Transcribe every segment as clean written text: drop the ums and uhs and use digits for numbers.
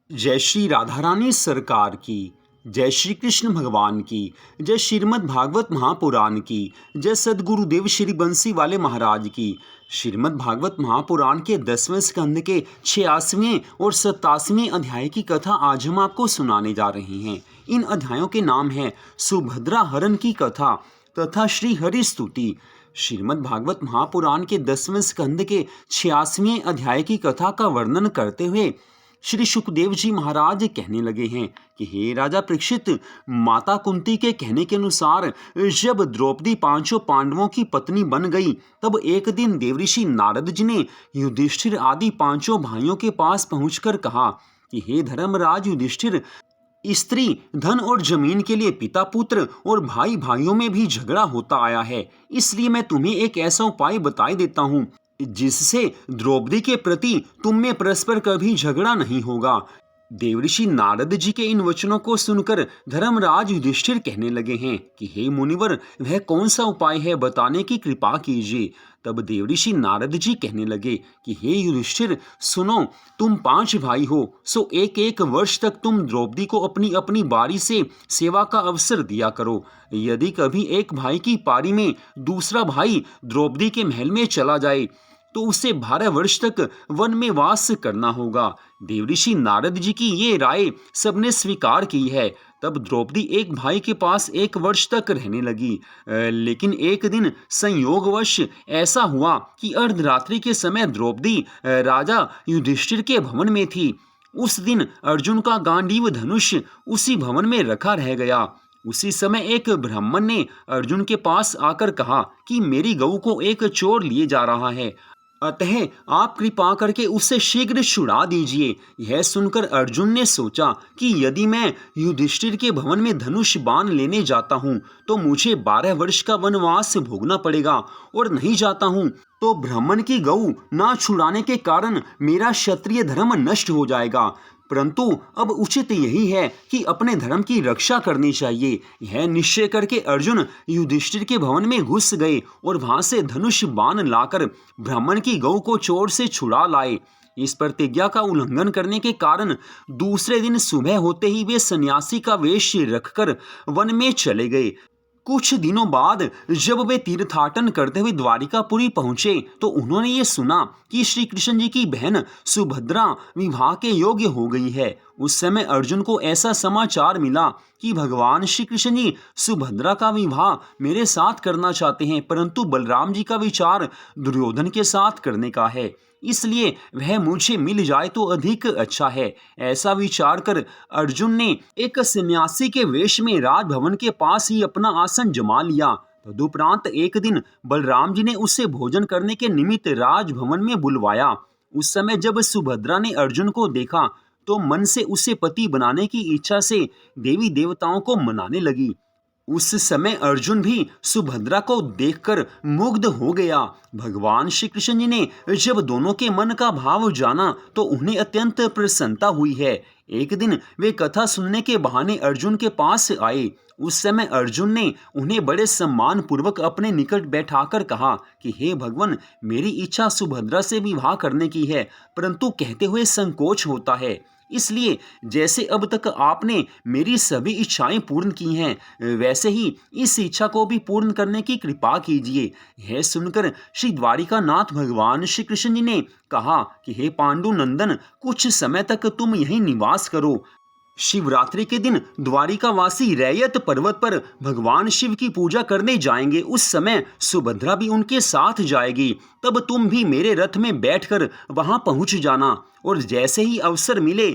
जय श्री राधा रानी सरकार की। जय श्री कृष्ण भगवान की। जय श्रीमद् भागवत महापुराण की। जय सद्गुरुदेव श्री बंसी वाले महाराज की। श्रीमद् भागवत महापुराण के 10वें स्कंद के 86वें और 87वें अध्याय की कथा आज हम आपको सुनाने जा रहे हैं। इन अध्यायों के नाम है सुभद्रा हरण की कथा तथा श्री हरि स्तुति। श्रीमद् भागवत महापुराण के 10वें स्कंद के 86वें अध्याय की कथा का वर्णन करते हुए श्री सुखदेव जी महाराज कहने लगे हैं कि हे राजा परीक्षित, माता कुंती के कहने के अनुसार जब द्रौपदी पांचों पांडवों की पत्नी बन गई, तब एक दिन देवऋषि नारद जी ने युधिष्ठिर आदि पांचों भाइयों के पास पहुंचकर कहा कि हे धर्मराज युधिष्ठिर, स्त्री धन और जमीन के लिए पिता पुत्र और भाई भाइयों में भी झगड़ा होता आया है। इसलिए मैं तुम्हें एक ऐसा उपाय बताई देता हूँ जिससे द्रौपदी के प्रति तुम में परस्पर कभी झगड़ा नहीं होगा। देवऋषि नारद जी के इन वचनों को सुनकर धर्मराज युधिष्ठिर कहने लगे हैं कि हे मुनिवर, वह कौन सा उपाय है, बताने की कृपा कीजिए। तब देवऋषि नारद जी कहने लगे कि हे युधिष्ठिर, सुनो, तुम 5 भाई हो, सो एक एक वर्ष तक तुम द्रौपदी को अपनी अपनी बारी से सेवा का अवसर दिया करो। यदि कभी एक भाई की पारी में दूसरा भाई द्रौपदी के महल में चला जाए तो उसे 12 वर्ष तक वन में वास करना होगा। देवऋषि नारद जी की ये राय सबने स्वीकार की है। तब द्रौपदी एक भाई के पास 1 वर्ष तक रहने लगी। लेकिन एक दिन संयोगवश ऐसा हुआ कि अर्धरात्रि के समय द्रौपदी राजा युधिष्ठिर के भवन में थी। उस दिन अर्जुन का गांडीव धनुष उसी भवन में रखा रह गया। उसी समय एक ब्राह्मण ने अर्जुन के पास आकर कहा कि मेरी गऊ को एक चोर लिए जा रहा है, अतः आप कृपा करके उससे शीघ्र छुड़ा दीजिए। यह सुनकर अर्जुन ने सोचा कि यदि मैं युधिष्ठिर के भवन में धनुष बाण लेने जाता हूँ तो मुझे 12 वर्ष का वनवास भोगना पड़ेगा, और नहीं जाता हूँ तो ब्राह्मण की गऊ ना छुड़ाने के कारण मेरा क्षत्रिय धर्म नष्ट हो जाएगा। परंतु अब उचित यही है कि अपने धर्म की रक्षा करनी चाहिए। यह निश्चय करके अर्जुन युधिष्ठिर के भवन में घुस गए और वहां से धनुष बाण लाकर ब्राह्मण की गऊ को चोर से छुड़ा लाए। इस प्रतिज्ञा का उल्लंघन करने के कारण दूसरे दिन सुबह होते ही वे सन्यासी का वेश रखकर वन में चले गए। कुछ दिनों बाद जब वे तीर्थाटन करते हुए द्वारिकापुरी पहुंचे तो उन्होंने ये सुना कि श्री कृष्ण जी की बहन सुभद्रा विवाह के योग्य हो गई है। उस समय अर्जुन को ऐसा समाचार मिला कि भगवान श्री कृष्ण जी सुभद्रा का विवाह मेरे साथ करना चाहते हैं, परंतु बलराम जी का विचार दुर्योधन के साथ करने का है, इसलिए वह मुझे मिल जाए तो अधिक अच्छा है। ऐसा विचार कर अर्जुन ने एक सन्यासी के वेश में राजभवन के पास ही अपना आसन जमा लिया। तदुपरांत एक दिन बलराम जी ने उसे भोजन करने के निमित्त राजभवन में बुलवाया। उस समय जब सुभद्रा ने अर्जुन को देखा तो मन से उसे पति बनाने की इच्छा से देवी देवताओं को मनाने लगी। उस समय अर्जुन भी सुभद्रा को देखकर मुग्ध हो गया। भगवान श्री कृष्ण जी ने जब दोनों के मन का भाव जाना तो उन्हें अत्यंत प्रसन्नता हुई है। एक दिन वे कथा सुनने के बहाने अर्जुन के पास आए। उस समय अर्जुन ने उन्हें बड़े सम्मान पूर्वक अपने निकट बैठाकर कहा कि हे भगवान, मेरी इच्छा सुभद्रा से विवाह करने की है, परंतु कहते हुए संकोच होता है। इसलिए जैसे अब तक आपने मेरी सभी इच्छाएं पूर्ण की हैं, वैसे ही इस इच्छा को भी पूर्ण करने की कृपा कीजिए। यह सुनकर श्री द्वारिकानाथ भगवान श्री कृष्ण जी ने कहा कि हे पांडु नंदन, कुछ समय तक तुम यहीं निवास करो। शिवरात्रि के दिन द्वारिकावासी रैयत पर्वत पर भगवान शिव की पूजा करने जाएंगे। उस समय सुभद्रा भी उनके साथ जाएगी। तब तुम भी मेरे रथ में बैठकर वहां पहुंच जाना, और जैसे ही अवसर मिले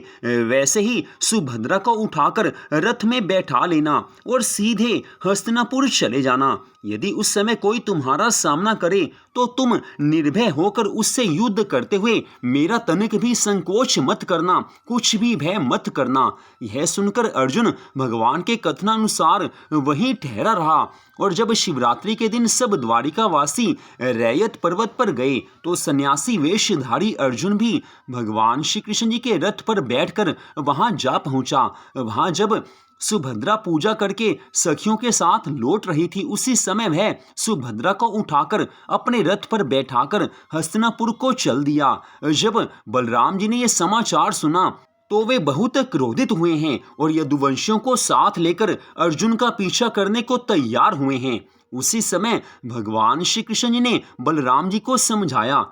वैसे ही सुभद्रा को उठाकर रथ में बैठा लेना और सीधे हस्तिनापुर चले जाना। यदि उस समय कोई तुम्हारा सामना करे तो तुम निर्भय होकर उससे युद्ध करते हुए मेरा तनिक भी संकोच मत करना, कुछ भी भय मत करना। यह सुनकर अर्जुन भगवान के कथनानुसार वहीं ठहरा रहा, और जब शिवरात्रि के दिन सब द्वारिकावासी रैयत पर्वत पर गए तो सन्यासी वेशधारी अर्जुन भी भगवान श्री कृष्ण जी के रथ पर बैठकर वहां जा पहुंचा। वहां जब सुभद्रा पूजा करके सखियों के साथ लौट रही थी, उसी समय वह सुभद्रा को उठाकर अपने रथ पर बैठाकर हस्तिनापुर को चल दिया। जब बलराम जी ने यह समाचार सुना तो वे बहुत क्रोधित हुए हैं और यदुवंशियों को साथ लेकर अर्जुन का पीछा करने को तैयार हुए हैं। उसी समय भगवान श्री कृष्ण जी ने बलराम जी को समझाया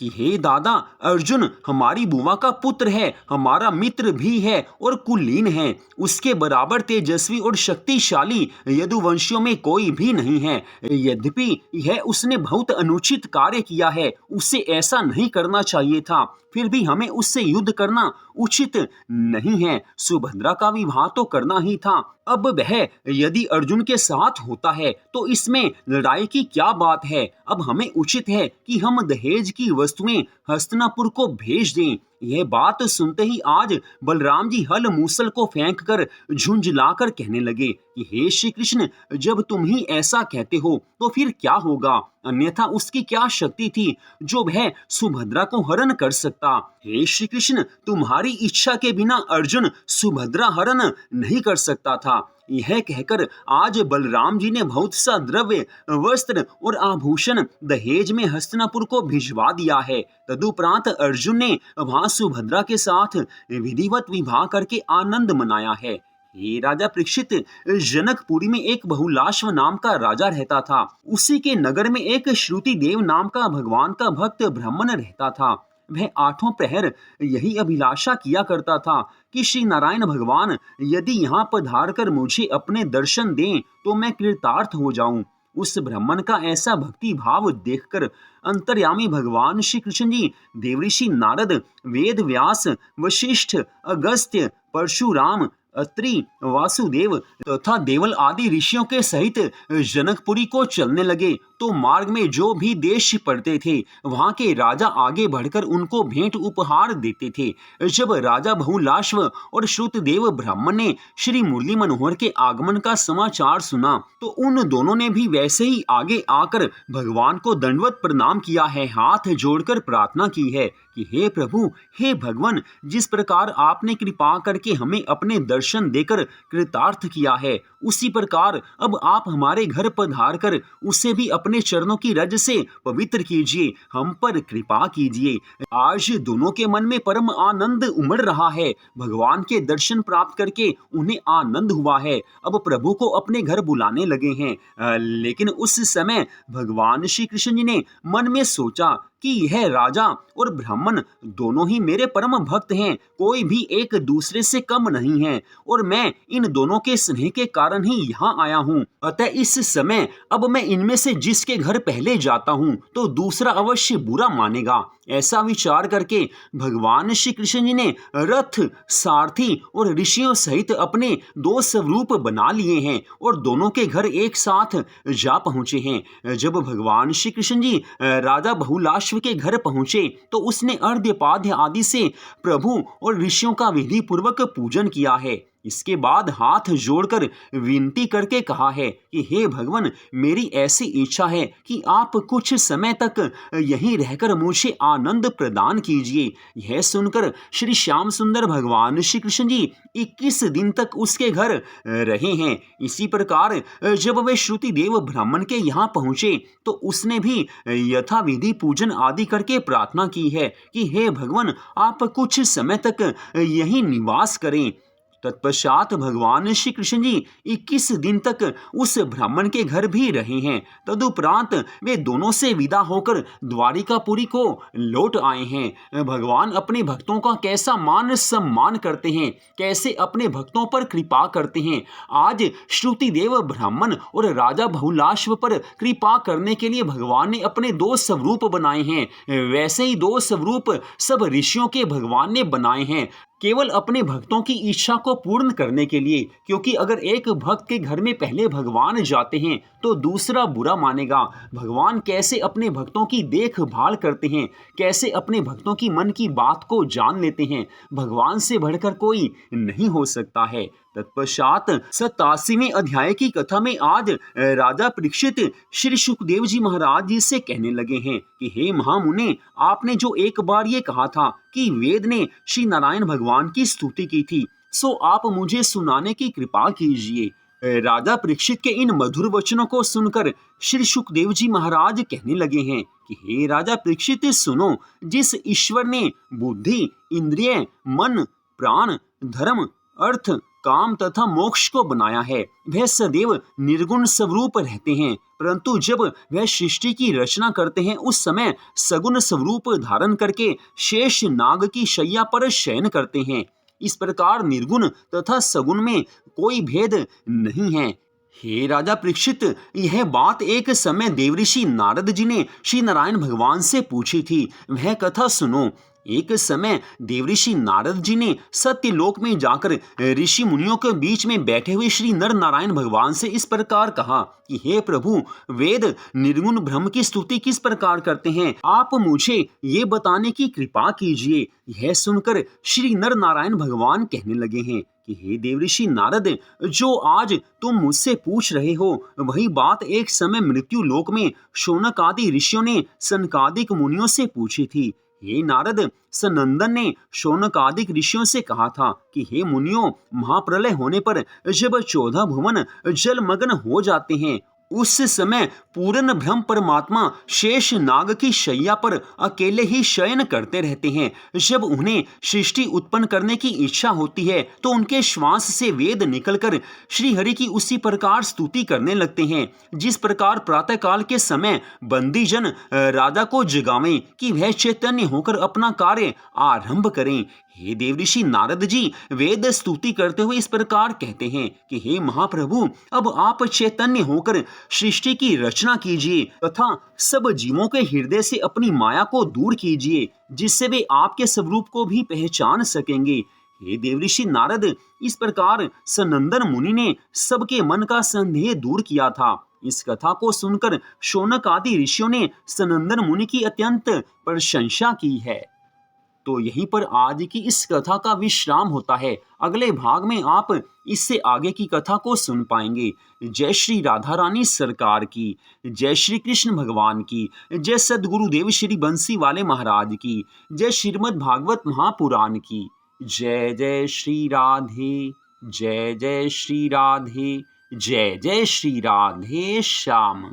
कि हे दादा, अर्जुन हमारी बुआ का पुत्र है, हमारा मित्र भी है और कुलीन है। उसके बराबर तेजस्वी और शक्तिशाली यदुवंशियों में कोई भी नहीं है। यद्यपि यह उसने बहुत अनुचित कार्य किया है, उसे ऐसा नहीं करना चाहिए था, फिर भी हमें उससे युद्ध करना उचित नहीं है। सुभद्रा का विवाह तो करना ही था। अब वह यदि अर्जुन के साथ होता है तो इसमें लड़ाई की क्या बात है। अब हमें उचित है कि हम दहेज की वस्तुएं हस्तिनापुर को भेज दें। यह बात सुनते ही आज बलराम जी हल मूसल को फेंक कर झुंझलाकर कहने लगे कि हे श्री कृष्ण, जब तुम ही ऐसा कहते हो तो फिर क्या होगा? अन्यथा उसकी क्या शक्ति थी जो वह सुभद्रा को हरण कर सकता? हे श्री कृष्ण, तुम्हारी इच्छा के बिना अर्जुन सुभद्रा हरण नहीं कर सकता था। यह कहकर आज बलराम जी ने बहुत सा द्रव्य, वस्त्र और आभूषण दहेज में हस्तिनापुर को भिजवा दिया है। तदुपरांत अर्जुन ने वहां सुभद्रा के साथ विधिवत विवाह करके आनंद मनाया है। हे राजा परीक्षित, जनकपुरी में एक बहुलाश्व नाम का राजा रहता था। उसी के नगर में एक श्रुति देव नाम का भगवान का भक्त ब्राह्मण रहता था। वह आठों प्रहर यही अभिलाषा किया करता था कि श्री नारायण भगवान यदि यहाँ पधार कर मुझे अपने दर्शन दें तो मैं कृतार्थ हो जाऊं। उस ब्राह्मण का ऐसा भक्ति भाव देखकर अंतर्यामी भगवान श्री कृष्ण जी देवऋषि नारद, वेद व्यास, वशिष्ठ, अगस्त्य, परशुराम, अत्रि, वासुदेव तथा देवल आदि ऋषियों के सहित जनकपुरी को चलने लगे। तो मार्ग में जो भी देश पड़ते थे वहां के राजा आगे बढ़कर उनको भेंट उपहार देते थे। जब राजा बहुलाश्व और श्रुतदेव ब्राह्मण ने श्री मुरली मनोहर के आगमन का समाचार सुना तो उन दोनों ने भी वैसे ही आगे आकर भगवान को दंडवत प्रणाम किया है, हाथ जोड़कर प्रार्थना की है कि हे प्रभु, हे भगवान, जिस प्रकार आपने कृपा करके हमें अपने दर्शन देकर कृतार्थ किया है, उसी प्रकार अब आप हमारे घर पधार कर उसे भी अपने चरणों की रज से पवित्र कीजिए, हम पर कृपा कीजिए। आज दोनों के मन में परम आनंद उमड़ रहा है। भगवान के दर्शन प्राप्त करके उन्हें आनंद हुआ है। अब प्रभु को अपने घर बुलाने लगे हैं। लेकिन उस समय भगवान श्री कृष्ण जी ने मन में सोचा कि यह राजा और ब्राह्मण दोनों ही मेरे परम भक्त हैं, कोई भी एक दूसरे से कम नहीं है और मैं इन दोनों के स्नेह के कारण ही यहाँ आया हूँ। अतः इस समय अब मैं इनमें से जिसके घर पहले जाता हूँ तो दूसरा अवश्य बुरा मानेगा। ऐसा विचार करके भगवान श्री कृष्ण जी ने रथ, सारथी और ऋषियों सहित अपने 2 स्वरूप बना लिए हैं और दोनों के घर एक साथ जा पहुँचे हैं। जब भगवान श्री कृष्ण जी राजा बहुलाश्व के घर पहुँचे तो उसने अर्घ्यपाद्य आदि से प्रभु और ऋषियों का विधि पूर्वक पूजन किया है। इसके बाद हाथ जोड़कर विनती करके कहा है कि हे भगवान, मेरी ऐसी इच्छा है कि आप कुछ समय तक यहीं रहकर मुझे आनंद प्रदान कीजिए। यह सुनकर श्री श्याम सुंदर भगवान श्री कृष्ण जी 21 दिन तक उसके घर रहे हैं। इसी प्रकार जब वे श्रुति देव ब्राह्मण के यहाँ पहुँचे तो उसने भी यथाविधि पूजन आदि करके प्रार्थना की है कि हे भगवान, आप कुछ समय तक यहीं निवास करें। तत्पश्चात भगवान श्री कृष्ण जी 21 दिन तक उस ब्राह्मण के घर भी रहे हैं। तदुपरांत वे दोनों से विदा होकर द्वारिकापुरी को लौट आए हैं। भगवान अपने भक्तों का कैसा मान सम्मान करते हैं, कैसे अपने भक्तों पर कृपा करते हैं। आज श्रुति देव ब्राह्मण और राजा बहुलाश्व पर कृपा करने के लिए भगवान ने अपने 2 स्वरूप बनाए हैं। वैसे ही 2 स्वरूप सब ऋषियों के भगवान ने बनाए हैं, केवल अपने भक्तों की इच्छा को पूर्ण करने के लिए। क्योंकि अगर एक भक्त के घर में पहले भगवान जाते हैं तो दूसरा बुरा मानेगा। भगवान कैसे अपने भक्तों की देखभाल करते हैं, कैसे अपने भक्तों की मन की बात को जान लेते हैं, भगवान से बढ़कर कोई नहीं हो सकता है। तत्पश्चात 87वें अध्याय की कथा में आज राजा परीक्षित श्री सुखदेव जी महाराज जी से कहने लगे हैं कि हे महामुने, आपने जो एक बार ये कहा था कि वेद ने श्री नारायण भगवान की स्तुति की थी, सो आप मुझे सुनाने की कृपा कीजिए। राजा परीक्षित के इन मधुर वचनों को सुनकर श्री सुखदेव जी महाराज कहने लगे हैं कि हे राजा परीक्षित, सुनो, जिस ईश्वर ने बुद्धि, इंद्रिय, मन, प्राण, धर्म, अर्थ, काम तथा मोक्ष को बनाया है। वह सदैव निर्गुण स्वरूप रहते हैं, परंतु जब वह सृष्टि की रचना करते हैं उस समय सगुण स्वरूप धारण करके शेष नाग की शैया पर शयन करते हैं। इस प्रकार निर्गुण तथा सगुण में कोई भेद नहीं है। हे राजा परीक्षित, यह बात एक समय देवऋषि नारद जी ने श्री नारायण भगवान से पूछी थी। वह कथा सुनो। एक समय देवऋषि नारद जी ने सत्यलोक में जाकर ऋषि मुनियों के बीच में बैठे हुए श्री नर नारायण भगवान से इस प्रकार कहा कि हे प्रभु, वेद निर्गुण ब्रह्म की स्तुति किस प्रकार करते हैं, आप मुझे ये बताने की कृपा कीजिए। यह सुनकर श्री नर नारायण भगवान कहने लगे हैं कि हे देवऋषि नारद, जो आज तुम मुझसे पूछ रहे हो वही बात एक समय मृत्यु लोक में शौनक आदि ऋषियों ने सनकादिक मुनियों से पूछी थी। हे नारद, सनंदन ने शौनक आदिक ऋषियों से कहा था कि हे मुनियों, महाप्रलय होने पर जब 14 भुवन जलमग्न हो जाते हैं उस समय पूर्ण ब्रह्म परमात्मा शेष नाग की शैया पर अकेले ही शयन करते रहते हैं। जब उन्हें सृष्टि उत्पन्न करने की इच्छा होती है तो उनके श्वास से वेद निकलकर श्री हरि की उसी प्रकार स्तुति करने लगते हैं जिस प्रकार प्रातः काल के समय बंदी जन राजा को जगावें कि वह चैतन्य होकर अपना कार्य आरंभ करें। हे देवऋषि नारद जी वेद स्तुति करते हुए इस प्रकार कहते हैं कि हे महाप्रभु, अब आप चैतन्य होकर सृष्टि की रचना कीजिए तथा सब जीवों के हृदय से अपनी माया को दूर कीजिए, जिससे वे आपके स्वरूप को भी पहचान सकेंगे। हे देवऋषि नारद, इस प्रकार सनंदन मुनि ने सबके मन का संदेह दूर किया था। इस कथा को सुनकर शौनक आदि ऋषियों ने सनंदन मुनि की अत्यंत प्रशंसा की है। तो यहीं पर आज की इस कथा का विश्राम होता है। अगले भाग में आप इससे आगे की कथा को सुन पाएंगे। जय श्री राधा रानी सरकार की, जय श्री कृष्ण भगवान की, जय सद्गुरुदेव श्री बंसी वाले महाराज की, जय श्रीमद् भागवत महापुराण की। जय जय श्री राधे, जय जय श्री राधे, जय जय श्री राधे श्याम।